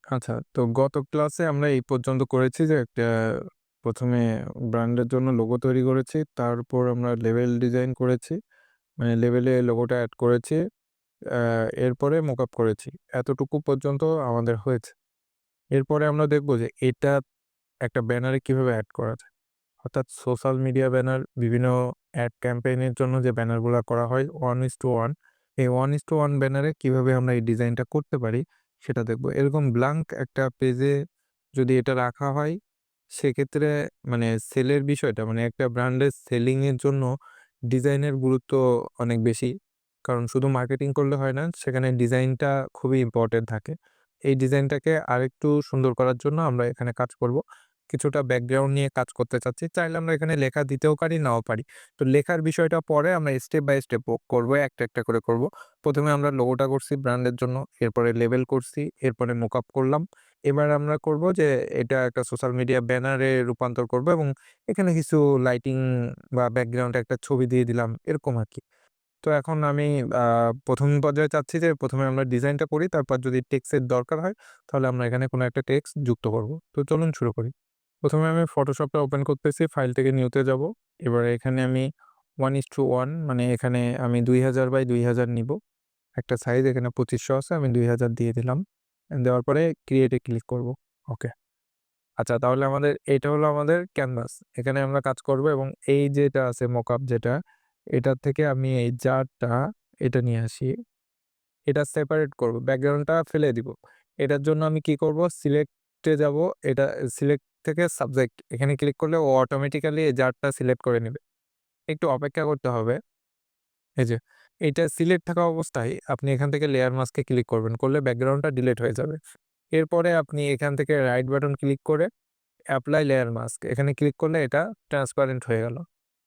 আচ্ছা, তো গত ক্লাসে আমরা এই পর্যন্ত করেছি যে একটা ১ম এ ব্র্যান্ডের জন্য লোগো তৈরি করেছি। তারপর আমরা লেবেল ডিজাইন করেছি। মানে লেবেলে লোগোটা এড করেছি। আ এরপরে মোকআপ করেছি। এতটুকু পর্যন্ত আমাদের হয়েছে। এরপরে আমরা দেখব যে এটা একটা ব্যানারে কিভাবে এড করা যায়। অর্থাৎ সোশ্যাল মিডিয়া ব্যানার, বিভিন্ন অ্যাড ক্যাম্পেইন এর জন্য যে ব্যানারগুলা করা হয় 1:1, এই 1:1 ব্যানারে কিভাবে আমরা এই ডিজাইনটা করতে পারি সেটা দেখব। এরকম ব্ল্যাংক একটা পেজে যদি এটা রাখা হয়, সেক্ষেত্রে মানে সেলের বিষয়টা মানে একটা ব্র্যান্ডের সেলিং এর জন্য ডিজাইনের গুরুত্ব অনেক বেশি। কারণ শুধু মার্কেটিং করলে হয় না, সেখানে ডিজাইনটা খুবই ইম্পোর্টেন্ট থাকে। এই ডিজাইনটাকে আরেকটু সুন্দর করার জন্য আমরা এখানে কাজ করব। কিছুটা ব্যাকগ্রাউন্ড নিয়ে কাজ করতে চাচ্ছি। চাইলে আমরা এখানে লেখা দিতেও পারি, নাও পারি। তো লেখার বিষয়টা পরে আমরা স্টেপ বাই স্টেপ করব, একটা, একটা করে করব। ১ম এ আমরা লোগোটা করছি ব্র্যান্ডের জন্য, এরপরে লেবেল করছি, এরপরে মোকআপ করলাম। এবার আমরা করব যে এটা একটা সোশ্যাল মিডিয়া ব্যানারে রূপান্তর করব এবং এখানে কিছু লাইটিং বা ব্যাকগ্রাউন্ডে একটা ছবি দিয়ে দিলাম, এরকম আরকি। তো এখন আমি আ ১ম পর্যায়ে চাচ্ছি যে ১ম এ আমরা ডিজাইনটা করি, তারপর যদি টেক্সটের দরকার হয়, তাহলে আমরা এখানে কোনো একটা টেক্সট যুক্ত করব। তো চলুন শুরু করি। ১ম এ আমি ফটোশপটা ওপেন করতেছি, ফাইল থেকে নিউতে যাব। এবারে এখানে আমি 1:1 মানে এখানে আমি ২০০০ বাই ২০০০ নিবো। একটা সাইজ এখানে ২৫০০ আছে, আমি ২০০০ দিয়ে দিলাম। দেওয়ার পরে ক্রিয়েট এ ক্লিক করব। ওকে। আচ্ছা, তাহলে এটা হলো আমাদের ক্যানভাস। এখানে আমরা কাজ করব এবং এই যেটা আছে মকআপ যেটা, এটার থেকে আমি এই জারটা এটা নিয়ে আসি। এটা সেপারেট করব। ব্যাকগ্রাউন্ডটা ফেলে দিব। এটার জন্য আমি কি করব? সিলেক্ট এ যাব। এটা সিলেক্ট থেকে সাবজেক্ট এখানে ক্লিক করলে ও অটোমেটিক্যালি এই জারটা সিলেক্ট করে নিবে। একটু অপেক্ষা করতে হবে। এই যে এইটা সিলেক্ট থাকা অবস্থায় আপনি এখান থেকে লেয়ার মাস্কে ক্লিক করবেন। করলে ব্যাকগ্রাউন্ডটা ডিলিট হয়ে যাবে। এরপরে আপনি এখান থেকে রাইট বাটন ক্লিক করে এপ্লাই লেয়ার মাস্ক এখানে ক্লিক করলে এটা ট্রান্সপারেন্ট হয়ে গেল।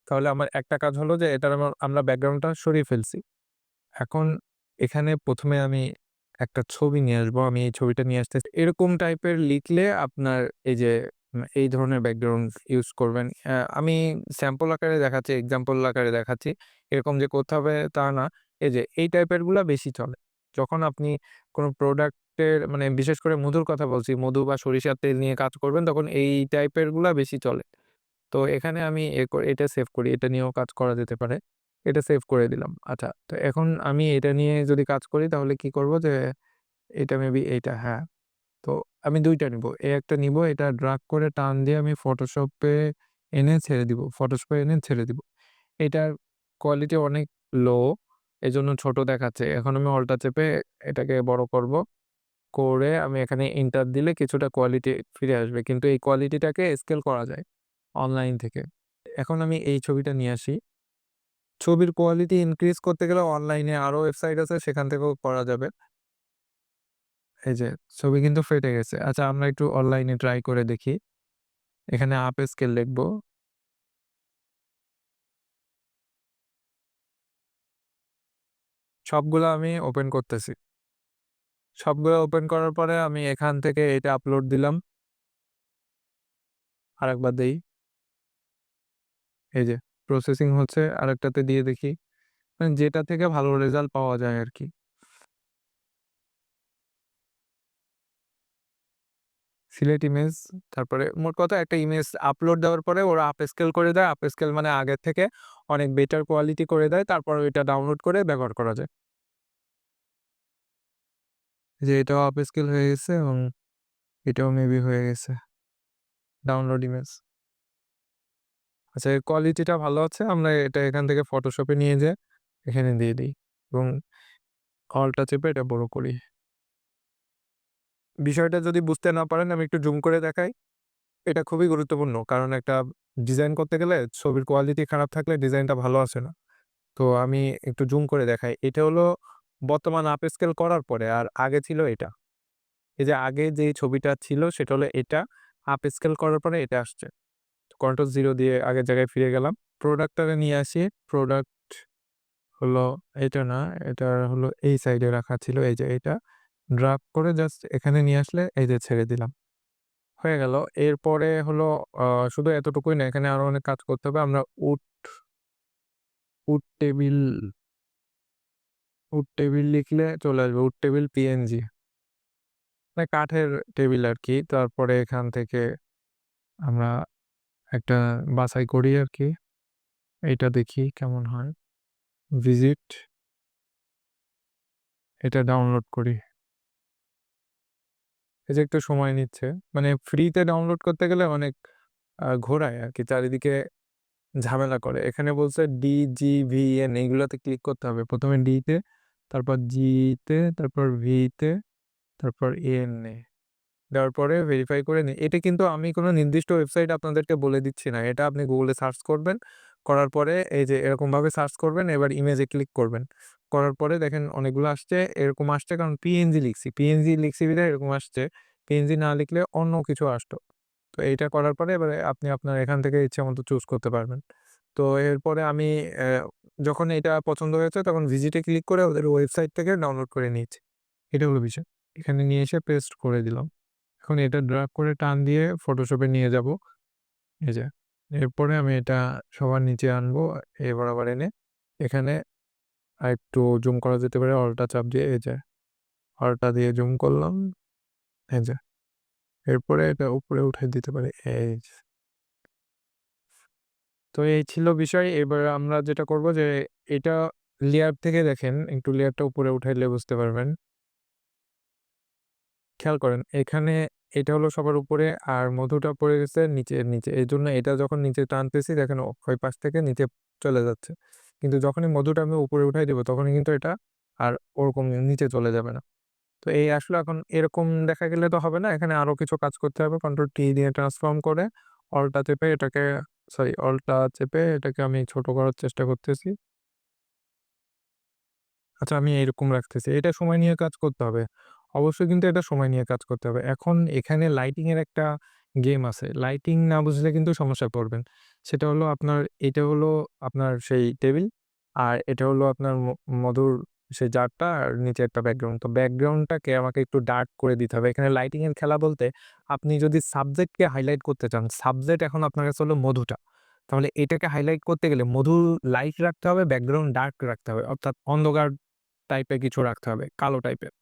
তাহলে আমার একটা কাজ হলো যে এটার আমরা ব্যাকগ্রাউন্ডটা সরিয়ে ফেলছি। এখন এখানে ১ম এ আমি একটা ছবি নিয়ে আসবো। আমি এই ছবিটা নিয়ে আসতেছি। এরকম টাইপের লিখলে আপনার এই যে এই ধরনের ব্যাকগ্রাউন্ড ইউজ করবেন। আমি স্যাম্পল আকারে দেখাচ্ছি, এক্সাম্পল আকারে দেখাচ্ছি। এরকম যে করতে হবে তা না। এই যে এই টাইপের গুলা বেশি চলে। যখন আপনি কোন প্রোডাক্টের মানে বিশেষ করে মধুর কথা বলছি, মধু বা সরিষার তেল নিয়ে কাজ করবেন তখন এই টাইপের গুলা বেশি চলে। তো এখানে আমি এটা সেভ করি। এটা নিয়েও কাজ করা যেতে পারে। এটা সেভ করে দিলাম। আচ্ছা, তো এখন আমি এটা নিয়ে যদি কাজ করি তাহলে কি করব যে এটা মেবি এইটা হ্যাঁ। তো আমি ২ টা নিবো। একটা নিবো এটা ড্রাগ করে টান দিয়ে আমি ফটোশপে এনে ছেড়ে দিব। ফটোশপে এনে ছেড়ে দিব। এটার কোয়ালিটি অনেক লো, এজন্য ছোট দেখাচ্ছে। এখন আমি অল্টা চেপে এটাকে বড় করব। করে আমি এখানে এন্টার দিলে কিছুটা কোয়ালিটি ফিরে আসবে। কিন্তু এই কোয়ালিটিটাকে স্কেল করা যায় অনলাইন থেকে। এখন আমি এই ছবিটা নিয়ে আসি। ছবির কোয়ালিটি ইনক্রিজ করতে গেলে অনলাইনে আরো ওয়েবসাইট আছে সেখান থেকেও করা যাবে। এই যে ছবি কিন্তু ফেটে গেছে। আচ্ছা, আমরা একটু অনলাইনে ট্রাই করে দেখি। এখানে আপ স্কেল লিখব। সবগুলা আমি ওপেন করতেছি। সবগুলা ওপেন করার পরে আমি এখান থেকে এটা আপলোড দিলাম। আরেকবার দেই। এই যে প্রসেসিং হচ্ছে। আরেকটাতে দিয়ে দেখি। মানে যেটা থেকে ভালো রেজাল্ট পাওয়া যায় আরকি। সিলেক্ট ইমেজ, তারপরে মোট কথা একটা ইমেজ আপলোড দেওয়ার পরে ওরা আপ স্কেল করে দেয়। আপ স্কেল মানে আগের থেকে অনেক বেটার কোয়ালিটি করে দেয়। তারপর ওইটা ডাউনলোড করে ব্যবহার করা যায়। যে এটাও আপ স্কেল হয়ে গেছে এবং এটাও মেবি হয়ে গেছে। Download image. আচ্ছা, এর কোয়ালিটিটা ভালো আছে। আমরা এটা এখান থেকে ফটোশপে নিয়ে যেয়ে এখানে দিয়ে দেই এবং অল্টা চেপে এটা বড় করি। বিষয়টা যদি বুঝতে না পারেন আমি একটু জুম করে দেখাই। এটা খুবই গুরুত্বপূর্ণ। কারণ একটা ডিজাইন করতে গেলে ছবির কোয়ালিটি খারাপ থাকলে ডিজাইনটা ভালো আসে না। তো আমি একটু জুম করে দেখাই। এটা হলো বর্তমান আপ স্কেল করার পরে, আর আগে ছিল এটা। এই যে আগে যেই ছবিটা ছিল সেটা হলো এটা, আপ স্কেল করার পরে এটা আসছে। কন্ট্রোল 0 দিয়ে আগের জায়গায় ফিরে গেলাম। প্রোডাক্টটারে নিয়ে আসি। প্রোডাক্ট হলো এটা না, এটা হলো এই সাইডে রাখা ছিল। এই যে এটা ড্রাগ করে জাস্ট এখানে নিয়ে আসলে এই যে ছেড়ে দিলাম। হয়ে গেল। এরপরে হলো আ শুধু এতটুকুই না, এখানে আরো অনেক কাজ করতে হবে। আমরা উড টেবিল লিখলে চলে আসবে। Wood table PNG. মানে কাঠের টেবিল আরকি। তারপরে এখান থেকে আমরা একটা বাছাই করি আরকি। এইটা দেখি কেমন হয়। ভিজিট এটা ডাউনলোড করি। এই যে একটু সময় নিচ্ছে। মানে ফ্রিতে ডাউনলোড করতে গেলে অনেক ঘোরায় আরকি। চারিদিকে ঝামেলা করে। এখানে বলছে DGVN এইগুলাতে ক্লিক করতে হবে। ১ম এ D তে, তারপর G তে, তারপর V তে, তারপর N এ। দেওয়ার পরে ভেরিফাই করে এটা কিন্তু আমি কোনো নির্দিষ্ট ওয়েবসাইট আপনাদেরকে বলে দিচ্ছি না। এটা আপনি Google এ সার্চ করবেন। করার পরে এই যে এরকমভাবে সার্চ করবেন, এবার ইমেজে ক্লিক করবেন। করার পরে দেখেন অনেকগুলো আসছে, এরকম আসছে কারণ PNG লিখছি। PNG লিখছি বিধায় এরকম আসছে। PNG না লিখলে অন্য কিছু আসতো। তো এইটা করার পরে এবারে আপনি আপনার এখান থেকে ইচ্ছামত চুজ করতে পারবেন। তো এরপরে আমি যখন এটা পছন্দ হয়েছে তখন ভিজিটে ক্লিক করে ওদের ওয়েবসাইট থেকে ডাউনলোড করে নিয়েছি। এটা হলো বিষয়। এখানে নিয়ে এসে পেস্ট করে দিলাম। এখন এটা ড্রাগ করে টান দিয়ে ফটোশপে নিয়ে যাবো। এই যে। এরপরে আমি এটা সবার নিচে আনবো এ বরাবর এনে এখানে আরেকটু জুম করা যেতে পারে অল্টা চাপ দিয়ে এই যে অল্টা দিয়ে জুম করলাম। এই যে। এরপরে এটা উপরে উঠাই দিতে পারি। এই যে। তো এই ছিল বিষয়। এবার আমরা যেটা করব যে এটা লেয়ার থেকে দেখেন একটু লেয়ারটা উপরে উঠাইলে বুঝতে পারবেন। খেয়াল করেন এখানে এটা হলো সবার উপরে আর মধুটা পড়ে গেছে নিচে। এজন্য এটা যখন নিচে টানতেছি দেখেন ওই পাশ থেকে নিচে চলে যাচ্ছে। কিন্তু যখনই মধুটা আমি উপরে উঠাই দিব তখনই কিন্তু এটা আর ওরকম নিচে চলে যাবে না। তো এই আসলে এখন এরকম দেখা গেলে তো হবে না। এখানে আরো কিছু কাজ করতে হবে। কন্ট্রোল T দিয়ে ট্রান্সফর্ম করে অল্টা চেপে এটাকে অল্টা চেপে এটাকে আমি ছোট করার চেষ্টা করতেছি। আচ্ছা আমি এরকম রাখতেছি। এটা সময় নিয়ে কাজ করতে হবে। অবশ্যই কিন্তু এটা সময় নিয়ে কাজ করতে হবে। এখন এখানে লাইটিং এর একটা গেম আছে। লাইটিং না বুঝলে কিন্তু সমস্যায় পড়বেন। সেটা হলো এটা হলো আপনার সেই টেবিল। আর এটা হলো আপনার মধুর সেই জারটা আর নিচে একটা ব্যাকগ্রাউন্ড। তো ব্যাকগ্রাউন্ডটাকে আমাকে একটু ডার্ক করে দিতে হবে। এখানে লাইটিং এর খেলা বলতে আপনি যদি সাবজেক্টকে হাইলাইট করতে চান, সাবজেক্ট এখন আপনার কাছে হলো মধুটা। তাহলে এটাকে হাইলাইট করতে গেলে মধু লাইট রাখতে হবে, ব্যাকগ্রাউন্ড ডার্ক রাখতে হবে। অর্থাৎ অন্ধকার টাইপের কিছু রাখতে হবে, কালো টাইপের।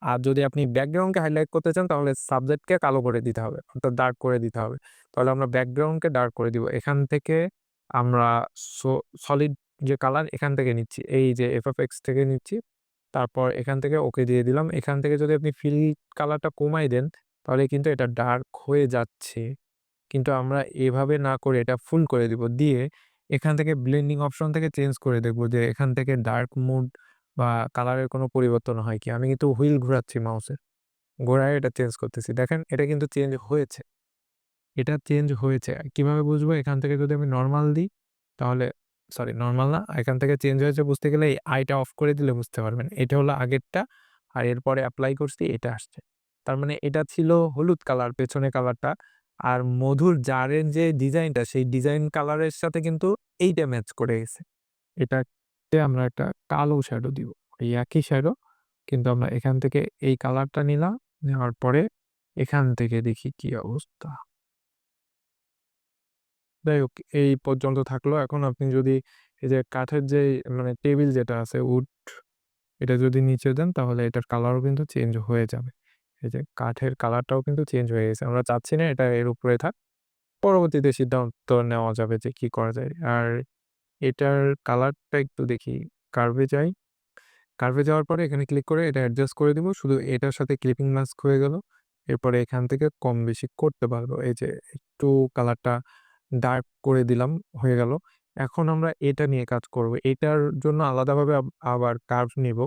আর যদি আপনি ব্যাকগ্রাউন্ডকে হাইলাইট করতে চান তাহলে সাবজেক্টকে কালো করে দিতে হবে। অর্থাৎ ডার্ক করে দিতে হবে। তাহলে আমরা ব্যাকগ্রাউন্ডকে ডার্ক করে দিব। এখান থেকে আমরা সো সলিড যে কালার এখান থেকে নিচ্ছি। এই যে FFX থেকে নিচ্ছি। তারপর এখান থেকে ওকে দিয়ে দিলাম। এখান থেকে যদি আপনি ফিল কালারটা কমাই দেন তাহলে কিন্তু এটা ডার্ক হয়ে যাচ্ছে। কিন্তু আমরা এভাবে না করে এটা ফুল করে দিব। দিয়ে এখান থেকে ব্লেন্ডিং অপশন থেকে চেঞ্জ করে দেখব যে এখান থেকে ডার্ক মুড বা কালারের কোনো পরিবর্তন হয় কি? আমি কিন্তু হুইল ঘোরাচ্ছি মাউসের। ঘোরায় এটা চেঞ্জ করতেছি। দেখেন এটা কিন্তু চেঞ্জ হয়েছে। এটা চেঞ্জ হয়েছে। কিভাবে বুঝবো? এখান থেকে যদি আমি নরমাল দিই তাহলে নরমাল না। এখান থেকে চেঞ্জ হয়েছে বুঝতে গেলে এই আইটা অফ করে দিলে বুঝতে পারবেন। এটা হলো আগেরটা আর এরপরে এপ্লাই করছি এটা আসছে। তার মানে এটা ছিল হলুদ কালার পেছনে কালারটা। আর মধুর জারের যে ডিজাইনটা সেই ডিজাইন কালারের সাথে কিন্তু এইটা ম্যাচ করে গেছে। এটাতে আমরা একটা কালো শ্যাডো দিব। এই একই শ্যাডো কিন্তু আমরা এখান থেকে এই কালারটা নিলাম। নেওয়ার পরে এখান থেকে দেখি কি অবস্থা। যাই হোক এই পর্যন্ত থাকলো। এখন আপনি যদি এই যে কাঠের যে মানে টেবিল যেটা আছে উড এটা যদি নিচে দেন তাহলে এটার কালারও কিন্তু চেঞ্জ হয়ে যাবে। এই যে কাঠের কালারটাও কিন্তু চেঞ্জ হয়ে গেছে। আমরা চাচ্ছি না এটা এর উপরে থাক। পরবর্তীতে সিদ্ধান্ত নেওয়া যাবে যে কি করা যায়। আর এটার কালারটা একটু দেখি। কার্ভে যাই। কার্ভে যাওয়ার পরে এখানে ক্লিক করে এটা অ্যাডজাস্ট করে দিব। শুধু এটার সাথে ক্লিপিং মাস্ক হয়ে গেল। এরপরে এখান থেকে কম বেশি করতে পারবো। এই যে একটু কালারটা ডার্ক করে দিলাম, হয়ে গেল। এখন আমরা এটা নিয়ে কাজ করব। এটার জন্য আলাদাভাবে আবার কার্ভ নিব।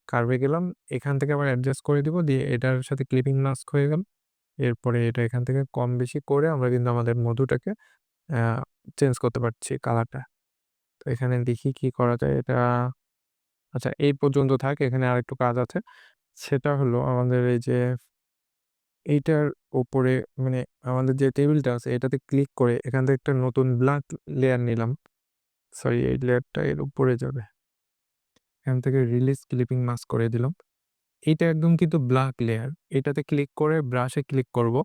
কার্ভে গেলাম। এখান থেকে আবার অ্যাডজাস্ট করে দিব। দিয়ে এটার সাথে ক্লিপিং মাস্ক হয়ে গেল। এরপরে এটা এখান থেকে কম বেশি করে আমরা কিন্তু আমাদের মধুটাকে আ চেঞ্জ করতে পারছি কালারটা। তো এখানে দেখি কি করা যায়। এটা আচ্ছা এই পর্যন্ত থাক। এখানে আরেকটু কাজ আছে। সেটা হলো আমাদের এই যে এইটার উপরে মানে আমাদের যে টেবিলটা আছে এটাতে ক্লিক করে এখান থেকে একটা নতুন ব্ল্যাক লেয়ার নিলাম। এই লেয়ারটা এর উপরে যাবে। এখান থেকে রিলিজ ক্লিপিং মাস্ক করে দিলাম। এইটা একদম কিন্তু ব্ল্যাক লেয়ার। এটাতে ক্লিক করে ব্রাশে ক্লিক করব।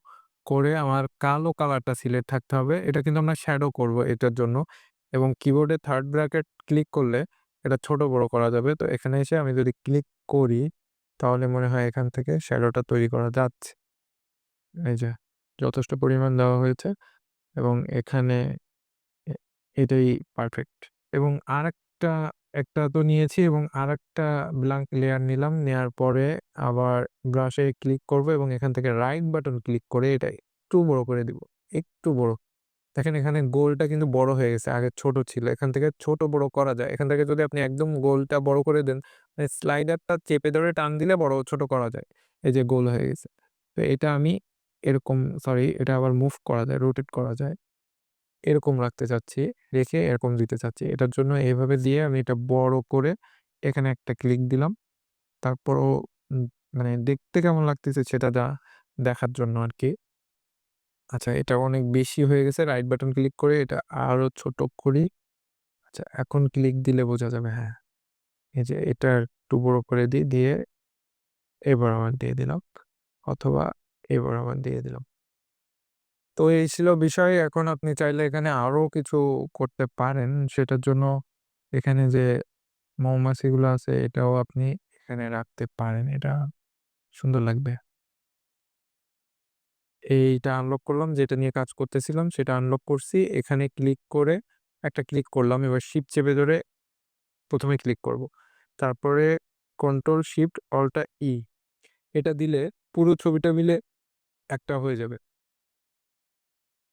করে আমার কালো কালারটা সিলেক্ট থাকতে হবে। এটা কিন্তু আমরা শ্যাডো করব এটার জন্য এবং কিবোর্ডে 3rd ব্র্যাকেট ক্লিক করলে এটা ছোট বড় করা যাবে। তো এখানে এসে আমি যদি ক্লিক করি তাহলে মনে হয় এখান থেকে শ্যাডোটা তৈরি করা যাচ্ছে। এই যে যথেষ্ট পরিমাণ দেওয়া হয়েছে এবং এখানে এ এটাই পারফেক্ট এবং আরেকটা একটা তো নিয়েছি এবং আরেকটা ব্ল্যাঙ্ক লেয়ার নিলাম। নেয়ার পরে আবার ব্রাশে ক্লিক করব এবং এখান থেকে রাইট বাটন ক্লিক করে এটা একটু বড় করে দিব। একটু বড়। দেখেন এখানে গোলটা কিন্তু বড় হয়ে গেছে। আগে ছোট ছিল। এখান থেকে ছোট বড় করা যায়। এখান থেকে যদি আপনি একদম গোলটা বড় করে দেন, স্লাইডারটা চেপে ধরে টান দিলে বড় ছোট করা যায়। এই যে গোল হয়ে গেছে। তো এটা আমি এরকম সরি এটা আবার মুভ করা যায়, রোটেট করা যায়। এরকম রাখতে চাচ্ছি, রেখে এরকম দিতে চাচ্ছি। এটার জন্য এভাবে দিয়ে আমি এটা বড় করে এখানে একটা ক্লিক দিলাম। তারপরও উম মানে দেখতে কেমন লাগতেছে সেটা দেখার জন্য আরকি। আচ্ছা এটা অনেক বেশি হয়ে গেছে। রাইট বাটন ক্লিক করে এটা আরো ছোট করি। আচ্ছা এখন ক্লিক দিলে বোঝা যাবে হ্যাঁ। এই যে এটা একটু বড় করে দিই, দিয়ে এবার আবার দিয়ে দিলাম। অথবা এবার আবার দিয়ে দিলাম। তো এই ছিল বিষয়। এখন আপনি চাইলে এখানে আরো কিছু করতে পারেন। সেটার জন্য এখানে যে মৌমাছিগুলো আছে এটাও আপনি এখানে রাখতে পারেন। এটা সুন্দর লাগবে। এইটা আনলক করলাম যেটা নিয়ে কাজ করতেছিলাম সেটা আনলক করছি। এখানে ক্লিক করে একটা ক্লিক করলাম। এবার শিফট চেপে ধরে ১ম এ ক্লিক করব। তারপরে কন্ট্রোল শিফট অল্টা ই এটা দিলে পুরো ছবিটা মিলে একটা হয়ে যাবে।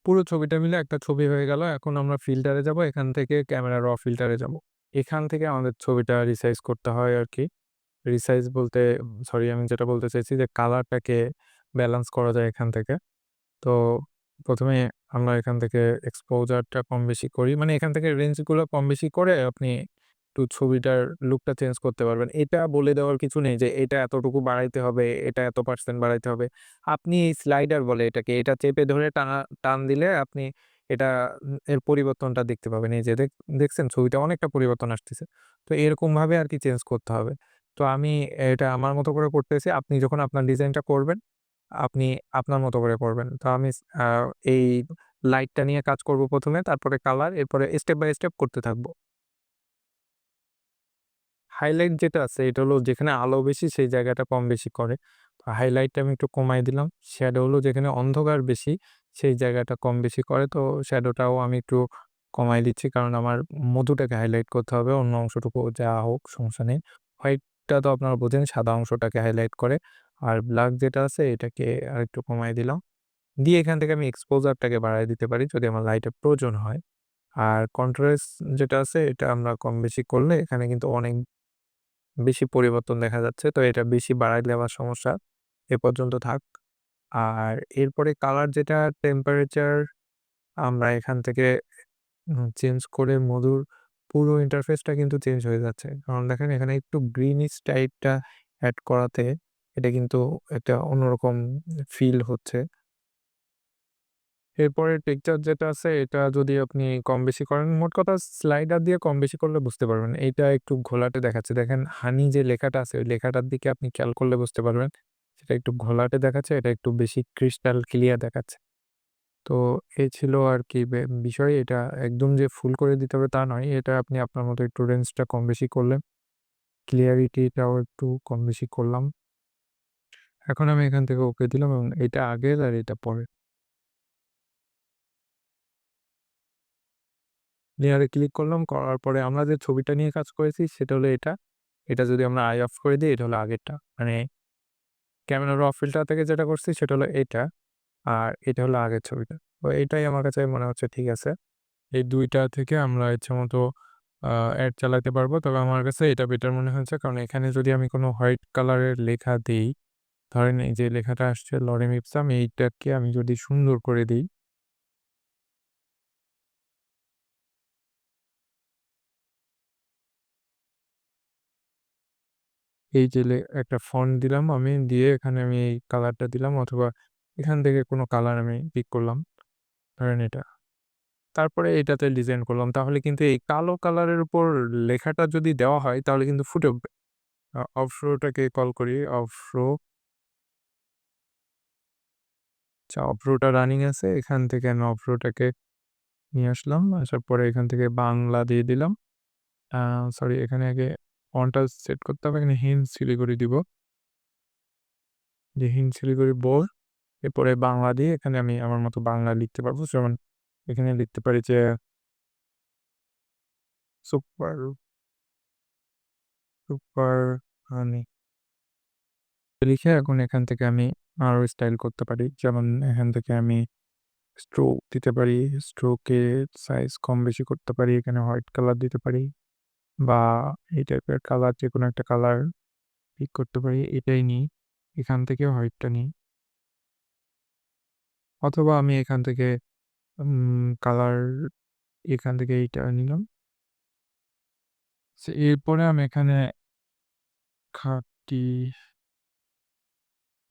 পুরো ছবিটা মিলে একটা ছবি হয়ে গেল। এখন আমরা ফিল্টারে যাব। এখান থেকে ক্যামেরা র ফিল্টারে যাব। এখান থেকে আমাদের ছবিটা রিসাইজ করতে হয় আরকি। রিসাইজ বলতে সরি আমি যেটা বলতে চাইছি যে কালারটাকে ব্যালেন্স করা যায় এখান থেকে। তো ১ম এ আমরা এখান থেকে এক্সপোজারটা কম বেশি করি। মানে এখান থেকে রেঞ্জগুলো কম বেশি করে আপনি একটু ছবিটার লুকটা চেঞ্জ করতে পারবেন। এটা বলে দেওয়ার কিছু নেই যে এটা এতটুকু বাড়াইতে হবে, এটা এত পার্সেন্ট বাড়াইতে হবে। আপনি এই স্লাইডার বলে এটাকে। এটা চেপে ধরে টান দিলে আপনি এটা এর পরিবর্তনটা দেখতে পাবেন। এই যে দেখছেন ছবিটা অনেকটা পরিবর্তন আসতেছে। তো এরকমভাবে আরকি চেঞ্জ করতে হবে। তো আমি এটা আমার মতো করে করতেছি। আপনি যখন আপনার ডিজাইনটা করবেন আপনি আপনার মতো করে করবেন। তো আমি এই লাইটটা নিয়ে কাজ করব ১ম এ, তারপরে কালার, এরপরে স্টেপ বাই স্টেপ করতে থাকবো। হাইলাইট যেটা আছে এটা হলো যেখানে আলো বেশি সেই জায়গাটা কম বেশি করে। তো হাইলাইটটা আমি একটু কমায় দিলাম। শ্যাডো হলো যেখানে অন্ধকার বেশি সেই জায়গাটা কম বেশি করে। তো শ্যাডোটাও আমি একটু কমায় দিচ্ছি। কারণ আমার মধুটাকে হাইলাইট করতে হবে। অন্য অংশটুকু যা হোক সমস্যা নেই। হোয়াইটটা তো আপনারা বোঝেন সাদা অংশটাকে হাইলাইট করে। আর ব্লাক যেটা আছে এটাকে আরেকটু কমায় দিলাম। দিয়ে এখান থেকে আমি এক্সপোজারটাকে বাড়ায় দিতে পারি যদি আমার লাইটের প্রয়োজন হয়। আর কন্ট্রাস্ট যেটা আছে এটা আমরা কম বেশি করলে এখানে কিন্তু অনেক বেশি পরিবর্তন দেখা যাচ্ছে। তো এটা বেশি বাড়াইলে আবার সমস্যা। এ পর্যন্ত থাক। আর এরপরে কালার যেটা টেম্পারেচার আমরা এখান থেকে চেঞ্জ করে মধুর পুরো ইন্টারফেসটা কিন্তু চেঞ্জ হয়ে যাচ্ছে। কারণ দেখেন এখানে একটু গ্রিনিশ টাইপটা এড করাতে এটা কিন্তু একটা অন্যরকম ফিল হচ্ছে। এরপরে টেক্সচার যেটা আছে এটা যদি আপনি কম বেশি করেন, মোট কথা স্লাইডার দিয়ে কম বেশি করলে বুঝতে পারবেন। এইটা একটু ঘোলাটে দেখাচ্ছে। দেখেন হানি যে লেখাটা আছে ওই লেখাটার দিকে আপনি খেয়াল করলে বুঝতে পারবেন। সেটা একটু ঘোলাটে দেখাচ্ছে, এটা একটু বেশি ক্রিস্টাল ক্লিয়ার দেখাচ্ছে। তো এই ছিল আরকি বিষয়। এটা একদম যে ফুল করে দিতে হবে তা নয়। এটা আপনি আপনার মতো একটু রেঞ্জটা কম বেশি করলেন। ক্লিয়ারিটিটাও একটু কম বেশি করলাম। এখন আমি এখান থেকে ওকে দিলাম এবং এটা আগের আর এটা পরের। লেয়ারে ক্লিক করলাম। করার পরে আমরা যে ছবিটা নিয়ে কাজ করেছি সেটা হলো এটা। এটা যদি আমরা আই অফ করে দিই এটা হলো আগেরটা। মানে ক্যামেরা র ফিল্টার থেকে যেটা করছি সেটা হলো এটা। আর এটা হলো আগের ছবিটা। তো এটাই আমার কাছে মনে হচ্ছে ঠিক আছে। এই ২ টা থেকে আমরা ইচ্ছামতো এড চালাতে পারবো। তবে আমার কাছে এটা বেটার মনে হয়েছে। কারণ এখানে যদি আমি কোনো হোয়াইট কালারের লেখা দেই, ধরেন এই যে লেখাটা আসছে লরেম ইপসাম এইটাকে আমি যদি সুন্দর করে দেই, এই যে একটা ফন্ট দিলাম আমি, দিয়ে এখানে আমি এই কালারটা দিলাম অথবা এখান থেকে কোনো কালার আমি পিক করলাম। ধরেন এটা। তারপরে এটাতে ডিজাইন করলাম। তাহলে কিন্তু এই কালো কালারের উপর লেখাটা যদি দেওয়া হয় তাহলে কিন্তু ফুটে উঠবে। অফরোটাকে কল করি। আচ্ছা অফরোটা রানিং আছে। এখান থেকে আমি অফরোটাকে নিয়ে আসলাম। আসার পরে এখান থেকে বাংলা দিয়ে দিলাম। আ সরি এখানে আগে ফন্টটা সেট করতে হবে। এখানে হিন্দ শিলিগুড়ি দিব। যে হিন্দ শিলিগুড়ি বোল্ড। এরপরে বাংলা দিয়ে এখানে আমি আমার মতো বাংলা লিখতে পারবো। যেমন এখানে লিখতে পারি যে সুপার, সুপার হানি লিখে এখন এখান থেকে আমি আরো স্টাইল করতে পারি। যেমন এখান থেকে আমি স্ট্রোক দিতে পারি। স্ট্রোকের সাইজ কম বেশি করতে পারি। এখানে হোয়াইট কালার দিতে পারি বা এই টাইপের কালার যেকোনো একটা কালার পিক করতে পারি। এটাই নিই। এখান থেকে হোয়াইটটা নিই। অথবা আমি এখান থেকে কালার এখান থেকে এইটা নিলাম। এরপরে আমি এখানে খাকি,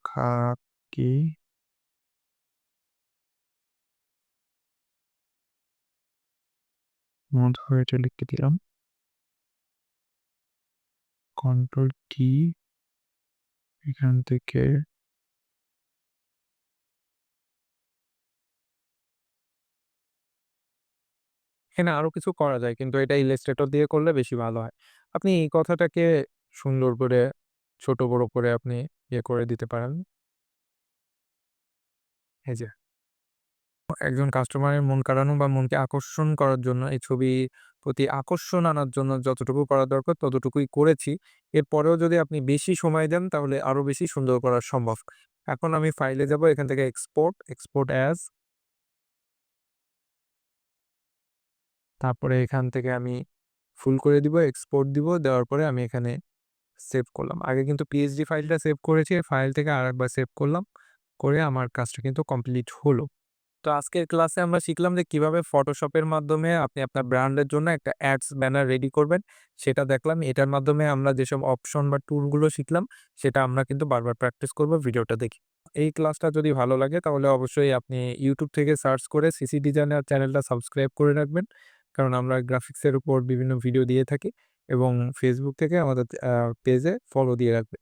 খাকি মধু এটা লিখে দিলাম। কন্ট্রোল কি এখান থেকে এখানে আরো কিছু করা যায় কিন্তু এটা ইলাস্ট্রেটর দিয়ে করলে বেশি ভালো হয়। আপনি এই কথাটাকে সুন্দর করে ছোট বড় করে আপনি ইয়ে করে দিতে পারেন। এই যে একজন কাস্টমারের মন কাড়ানো বা মনকে আকর্ষণ করার জন্য এই ছবির প্রতি আকর্ষণ আনার জন্য যতটুকু করা দরকার ততটুকুই করেছি। এরপরেও যদি আপনি বেশি সময় দেন তাহলে আরো বেশি সুন্দর করা সম্ভব। এখন আমি ফাইলে যাব এখান থেকে এক্সপোর্ট, এক্সপোর্ট অ্যাজ, তারপরে এখান থেকে আমি ফুল করে দিব, এক্সপোর্ট দিব। দেওয়ার পরে আমি এখানে সেভ করলাম। আগে কিন্তু পিএসডি ফাইলটা সেভ করেছি। ফাইল থেকে আরেকবার সেভ করলাম। করে আমার কাজটা কিন্তু কমপ্লিট হলো। তো আজকের ক্লাসে আমরা শিখলাম যে কিভাবে ফটোশপের মাধ্যমে আপনি আপনার ব্র্যান্ডের জন্য একটা অ্যাডস ব্যানার রেডি করবেন সেটা দেখলাম। এটার মাধ্যমে আমরা যেসব অপশন বা টুলগুলো শিখলাম সেটা আমরা কিন্তু বারবার প্র্যাকটিস করব ভিডিওটা দেখে। এই ক্লাসটা যদি ভালো লাগে তাহলে অবশ্যই আপনি ইউটিউব থেকে সার্চ করে সিসি ডিজাইনার চ্যানেলটা সাবস্ক্রাইব করে রাখবেন। কারণ আমরা গ্রাফিক্সের উপর বিভিন্ন ভিডিও দিয়ে থাকি এবং ফেসবুক থেকে আমাদের পেজে ফলো দিয়ে রাখবেন।